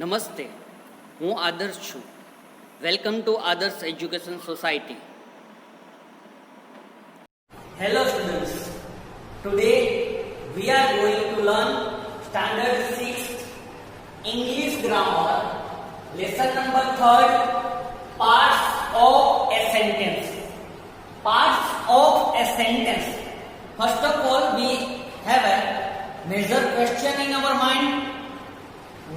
નમસ્તે, હું આદર્શ છું. વેલકમ ટુ આદર્શ education society. Hello students, today we are going to learn standard 6 English grammar, lesson number 3, parts of a sentence. Parts of a sentence. First of all, we have a major question in our mind.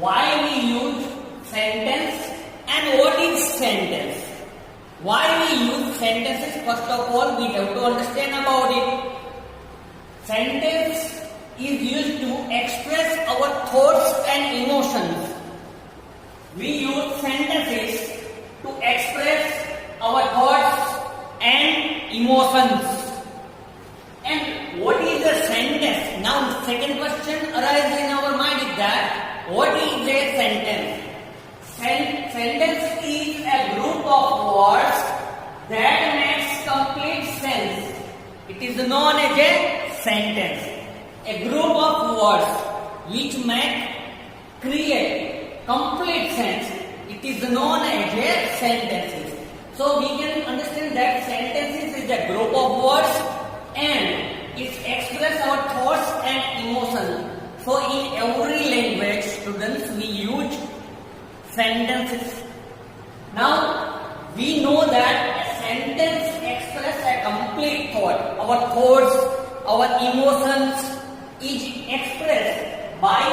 Why we use sentence and what is sentence? Why we use sentences? First of all, we have to understand about it. Sentence is used to express our thoughts and emotions. We use sentences to express our thoughts and emotions. And what is a sentence? Now, the second question arises in our mind is that what is a sentence? Sentence is a group of words that makes complete sense. It is known as a sentence. A group of words which create complete sense. It is known as a sentences. So we can understand that sentences is a group of words and it expresses our thoughts and emotions. So in every language, students, we use sentences. Now, we know that a sentence expresses a complete thought. Our thoughts, our emotions is expressed by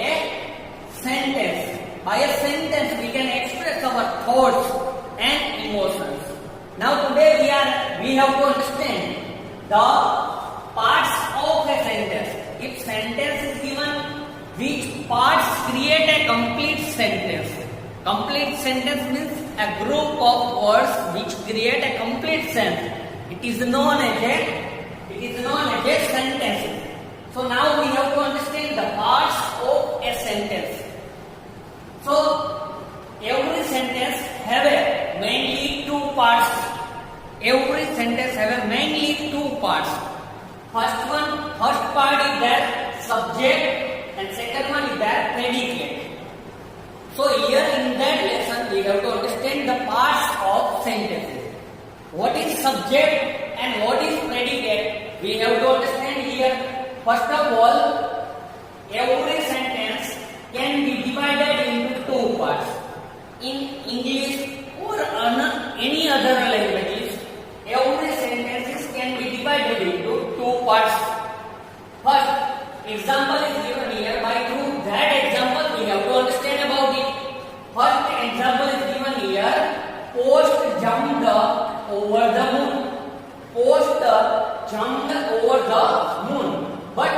a sentence. By a sentence, we can express our thoughts and emotions. Now, today we have to understand the parts of a sentence. If sentence is given, which parts create a complete sentence? Complete sentence means a group of words which create a complete sentence. It is known as a sentence. So now we have to understand the parts of a sentence. So every sentence have mainly two parts. Every sentence have mainly two parts. First part is their subject and second one is their predicate. So here in that lesson we have to understand the parts of sentences. What is subject and what is predicate? We have to understand here. First of all, every sentence can be divided into two parts. In English or any other languages, every sentences can be divided into two parts. First, example is given here. By through that example, we have to understand about it. First example is given here. Post jumped over the moon. Post jumped over the moon. But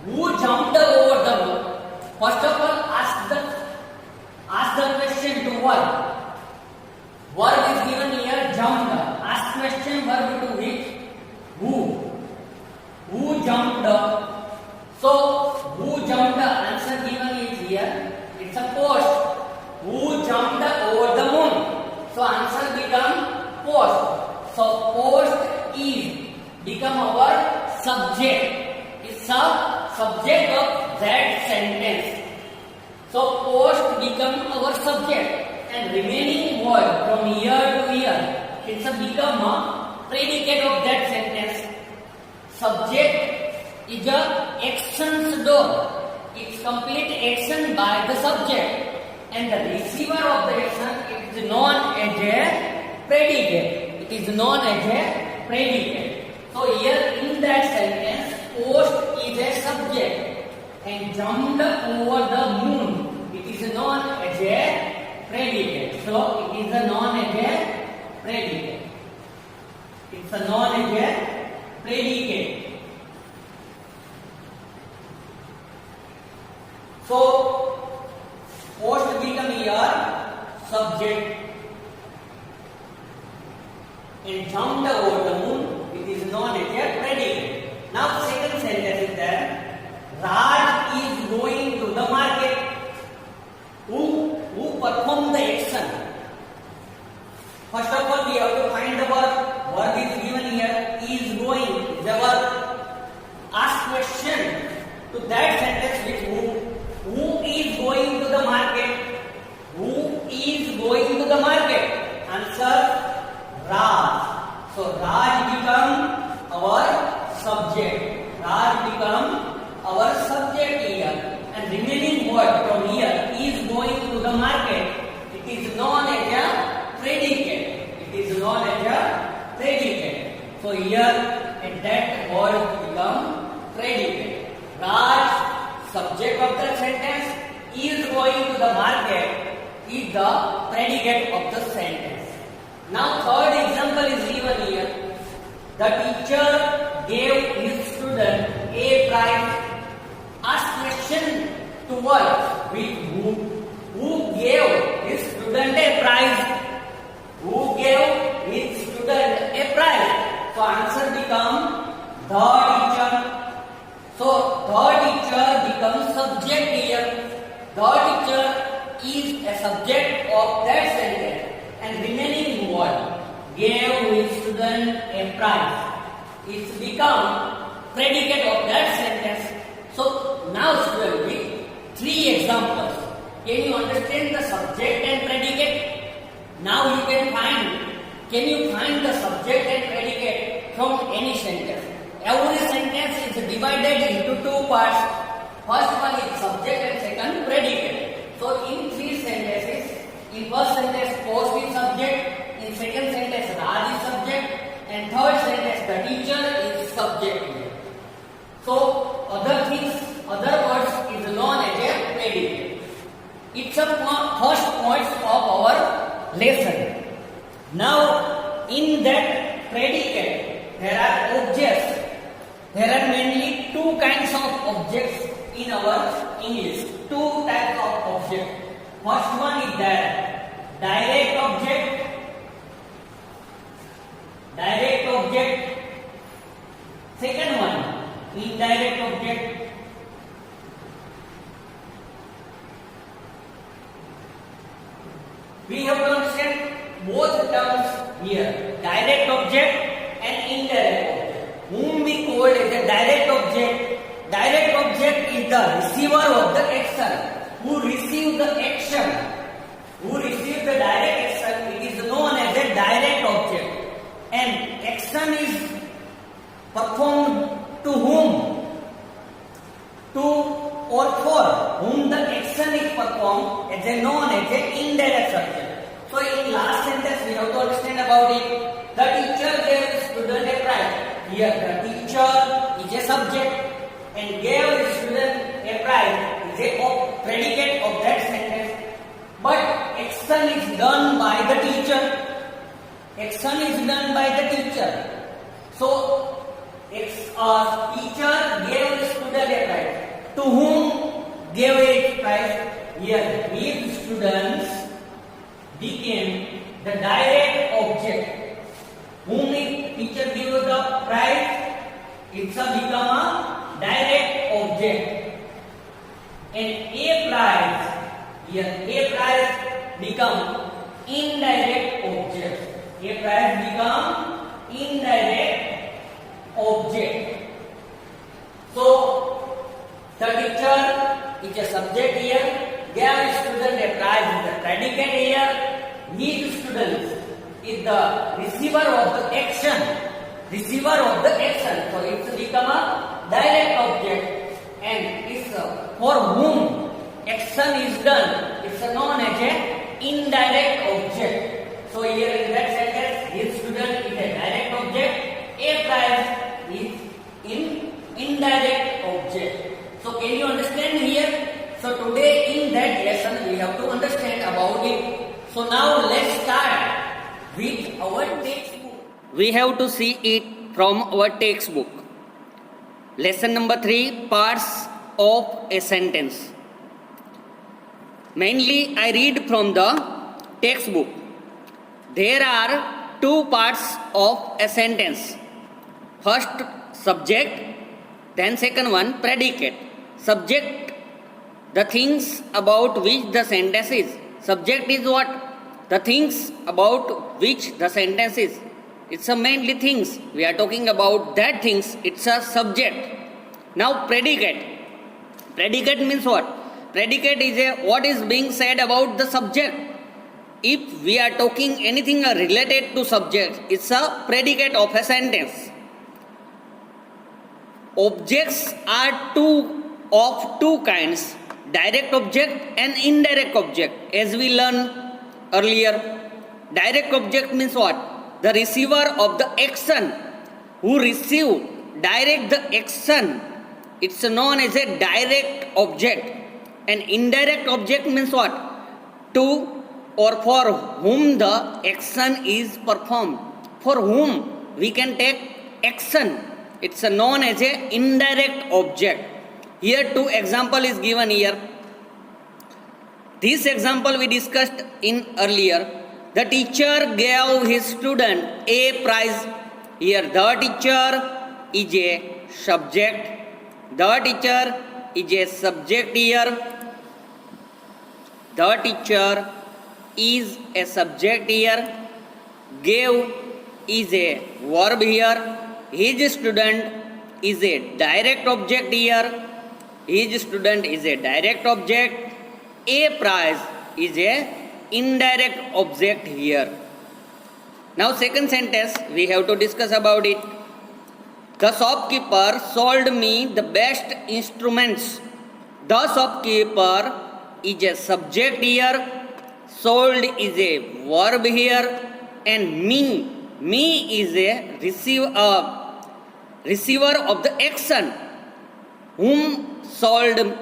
who jumped over the moon? First of all, ask the question to verb. Verb is given here. Jumped. Ask question verb to which? Who? Who jumped? So, who jumped? Answer given is here. It's a post. Who jumped over the moon? So, answer become post. So, post is become our subject. It's a subject of that sentence. So, post become our subject. And remaining word from here to here, it's a become a predicate of that sentence. Subject is a actions done. It's complete action by the subject, and the receiver of the action is known as a predicate. It is known as a predicate. So here in that sentence, post is a subject and jumped over the moon. It is known as a predicate. So it is known as a predicate. It's known as a predicate. So, post become here subject and jumped over the moon. It is known as a predicate. Now, second sentence is that Raj is going to the market. Who performed the action? First of all, we have to find the verb. Verb is given here. Is going. The verb. Ask question to that sentence with who is going to the market. subject of the sentence is going to the market is the predicate of the sentence. Now third example is given here. The teacher gave his student a prize. Ask question to what? With who? Who gave his student a prize? Who gave his student a prize? So answer become the teacher. So the teacher becomes subject here. The teacher is a subject of that sentence, and remaining word gave his student a prize. It's become predicate of that sentence. So now student, with three examples, can you understand the subject and predicate? Now you can find the subject and predicate from any sentence. Every sentence is divided into two parts. First one is subject and second predicate. So in three sentences, in first sentence post is subject, in second sentence Raj is subject, and third sentence the teacher is subject. So other words is known as a predicate. It's a first point of our lesson. Now in that predicate there are objects. There are mainly two kinds of objects in our English. Two types of objects. First one is direct object. Direct object. Second one, indirect object. We have to understand both terms here. Direct object and indirect object. Whom we call as a direct object. Direct object is the receiver of the action. Who receives the action? Who receives the direct action? It is known as a direct object. And action is performed to whom? To or for whom the action is performed is known as an indirect subject. So in last sentence we have to understand about it. The teacher gave the student a prize. Here the teacher is a subject and gave the student a prize is a predicate of that sentence. But action is done by the teacher. Action is done by the teacher. So teacher gave the student a prize. To whom gave a prize? Here his students became the direct object. Whom the teacher gives the prize, it's become a direct object. And a prize, here a prize become indirect object. A prize become indirect object. So the teacher is a subject here, gave student a prize is the predicate here. His students is the receiver of the action. Receiver of the action. So it's become a direct object, and it's for whom action is done. It's known as a indirect object. So here in that sentence, his student is a direct object. A prize is in indirect object. So can you understand here? So today in that lesson we have to understand about it. So now let's start with our textbook. We have to see it from our textbook. Lesson number 3, parts of a sentence. Mainly I read from the textbook. There are two parts of a sentence. First subject, then second one predicate. Subject, the things about which the sentence is. Subject is what? The things about which the sentence is. It's a mainly things. We are talking about that things. It's a subject. Now predicate. Predicate means what? Predicate is a what is being said about the subject. If we are talking anything related to subject, it's a predicate of a sentence. Objects are of two kinds, direct object and indirect object. As we learned earlier, direct object means what? The receiver of the action, who receive direct the action It's known as a direct object. An indirect object means what? To or for whom the action is performed. For whom we can take action. It's known as a indirect object. Here two example is given here. This example we discussed in earlier. The teacher gave his student a prize. Here the teacher is a subject. The teacher is a subject here. The teacher is a subject here. Gave is a verb here. His student is a direct object here. His student is a direct object. A prize is a indirect object here. Now second sentence we have to discuss about it. The shopkeeper sold me the best instruments. The shopkeeper is a subject here. Sold is a verb here. And me is a receiver of the action. Whom sold?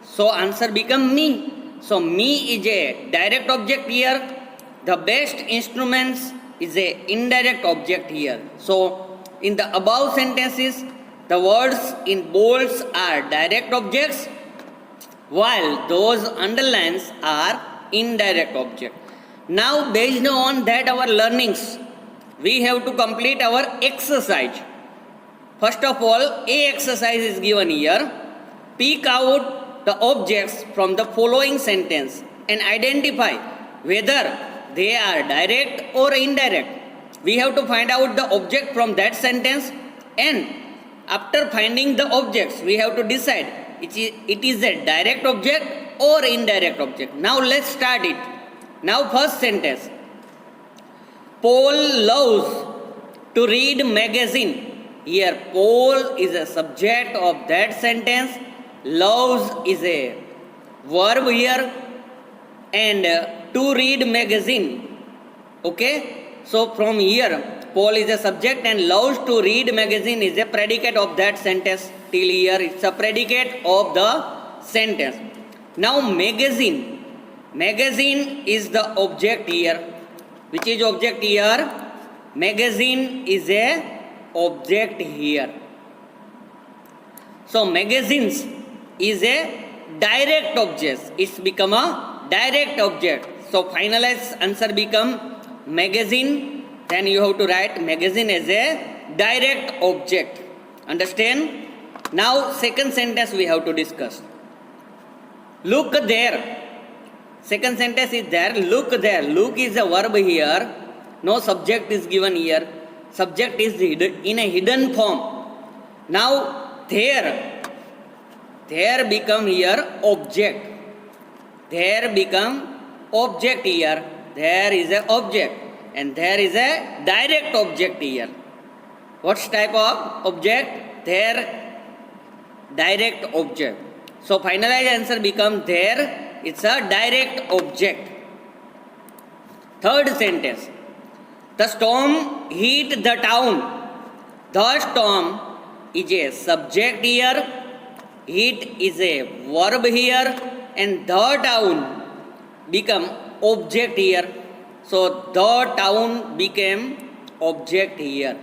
So answer become me. So me is a direct object here. The best instruments is a indirect object here. So in the above sentences, the words in bolds are direct objects, while those underlines are indirect objects. Now based on that our learnings, we have to complete our exercise. First of all, a exercise is given here. Pick out the objects from the following sentence and identify whether they are direct or indirect. We have to find out the object from that sentence, and after finding the objects, we have to decide it is a direct object or indirect object. Now let's start it. Now first sentence. Paul loves to read magazine. Here Paul is a subject of that sentence. Loves is a verb here, and to read magazine. Okay, so from here Paul is a subject and loves to read magazine is a predicate of that sentence. Till here it's a predicate of the sentence. Now magazine is the object here. Which is object here? Magazine is a object here. So magazines is a direct object. It's become a direct object. So finalized answer become magazine. Then you have to write magazine as a direct object. Understand? Now second sentence we have to discuss. Look there. Second sentence is there. Look there. Look is a verb here. No subject is given here. Subject is in a hidden form. Now there become here object. There become object here. There is a object. And there is a direct object here. What type of object? There direct object. So finalized answer becomes there. It's a direct object. Third sentence. The storm hit the town. The storm is a subject here. Hit is a verb here. And the town become object here. So the town became object here.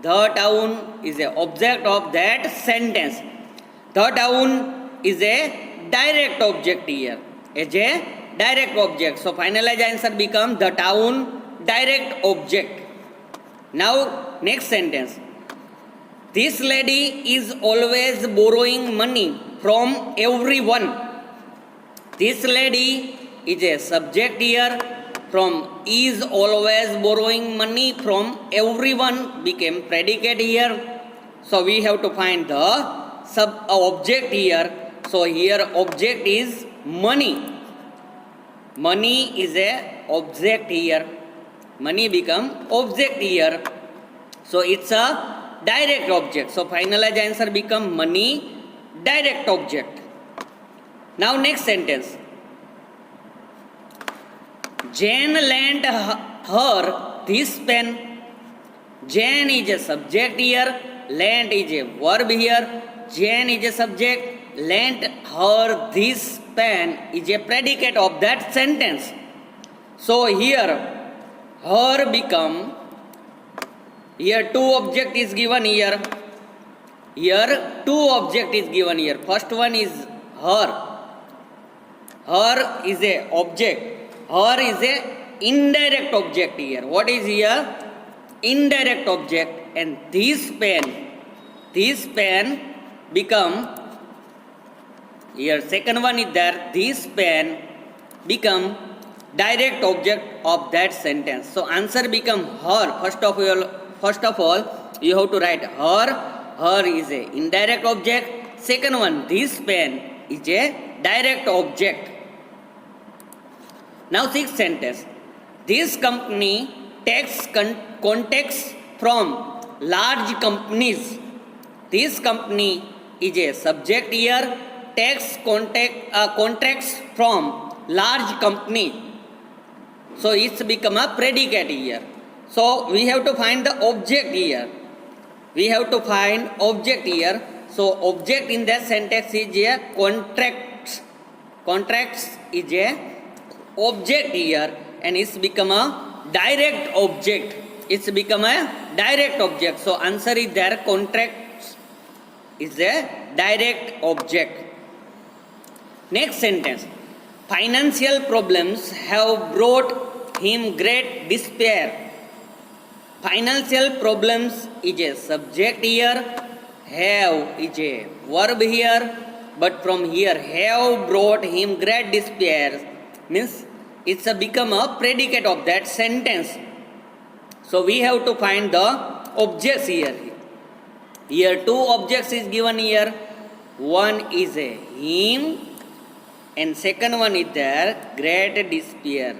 The town is a object of that sentence. The town is a direct object here. As a direct object. So finalized answer becomes the town direct object. Now next sentence. This lady is always borrowing money from everyone. This lady is a subject here. From is always borrowing money from everyone became predicate here. So we have to find the object here. So here object is money. Money is a object here. Money become object here. So it's a direct object. So finalized answer become money direct object. Now next sentence. Jane lent her this pen. Jane is a subject here. Lent is a verb here. Jane is a subject, lent her this pen is a predicate of that sentence. So here, her become, here two object is given here. Here two object is given here. First one is her. Her is a object. Her is a indirect object here. What is here? Indirect object. And this pen become, here second one is there, this pen become direct object of that sentence. So answer become her. First of all, you have to write her. Her is a indirect object. Second one, this pen is a direct object. Now sixth sentence. This company takes contacts from large companies. This company is a subject here. Takes contracts from large company. So it's become a predicate here. So we have to find the object here. We have to find object here. So object in that sentence is a contract. Contracts is a object here, and it's become a direct object. It's become a direct object. So answer is there. Contracts is a direct object. Next sentence. Financial problems have brought him great despair. Financial problems is a subject here. Have is a verb here. But from here, have brought him great despair means it's become a predicate of that sentence. So we have to find the objects here. Here two objects is given here. One is a him and second one is there, great despair.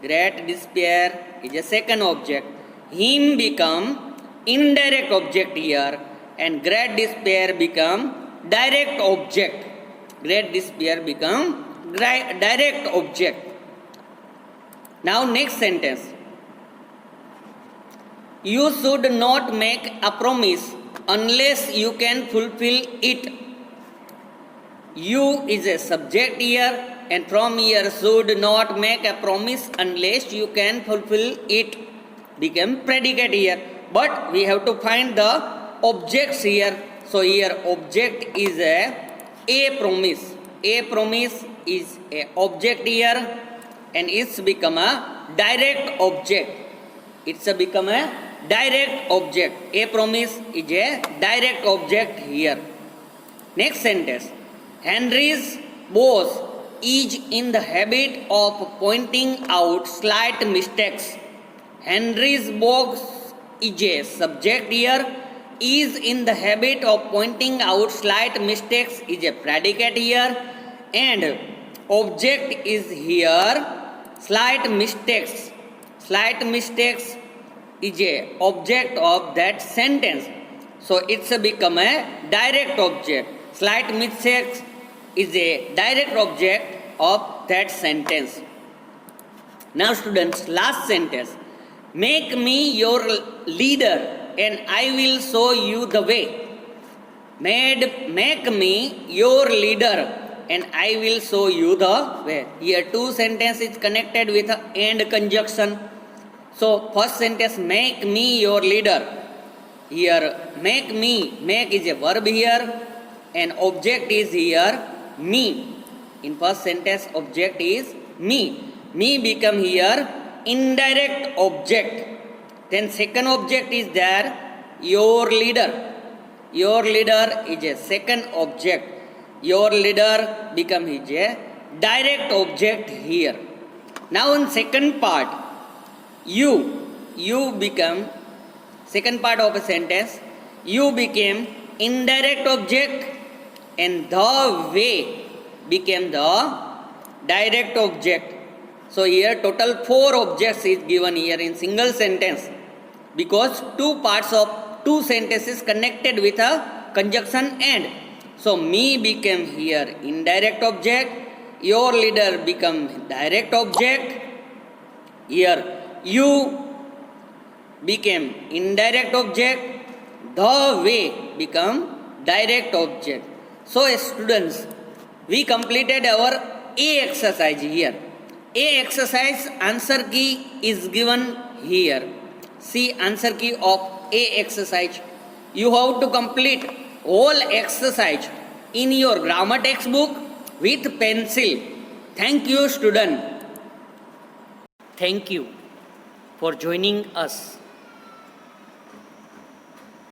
Great despair is a second object. Him become indirect object here and great despair become direct object. Great despair become direct object. Now next sentence. You should not make a promise unless you can fulfill it. You is a subject here, and from here should not make a promise unless you can fulfill it become predicate here. But we have to find the objects here. So here object is a promise. A promise is a object here, and it's become a direct object. It's become a direct object. A promise is a direct object here. Next sentence. Henry's boss is in the habit of pointing out slight mistakes. Henry's boss is a subject here. Is in the habit of pointing out slight mistakes is a predicate here. And object is here. Slight mistakes. Slight mistakes is a object of that sentence. So it's become a direct object. Slight mistakes is a direct object of that sentence. Now students, last sentence. Make me your leader and I will show you the way. Make me your leader and I will show you the way. Here two sentences connected with an and conjunction. So first sentence, make me your leader. Here make me, make is a verb here and object is here me. In first sentence object is me. Me become here indirect object. Then second object is there your leader. Your leader is a second object. Your leader become is a direct object here. Now in second part, you become, second part of a sentence, you became indirect object and the way became the direct object. So here total 4 objects is given here in single sentence because two parts of two sentences connected with a conjunction and. So me became here indirect object, your leader become direct object. Here you became indirect object, the way become direct object. So students, we completed our A exercise here. A exercise answer key is given here. See answer key of A exercise. You have to complete whole exercise in your grammar textbook with pencil. Thank you student. Thank you for joining us.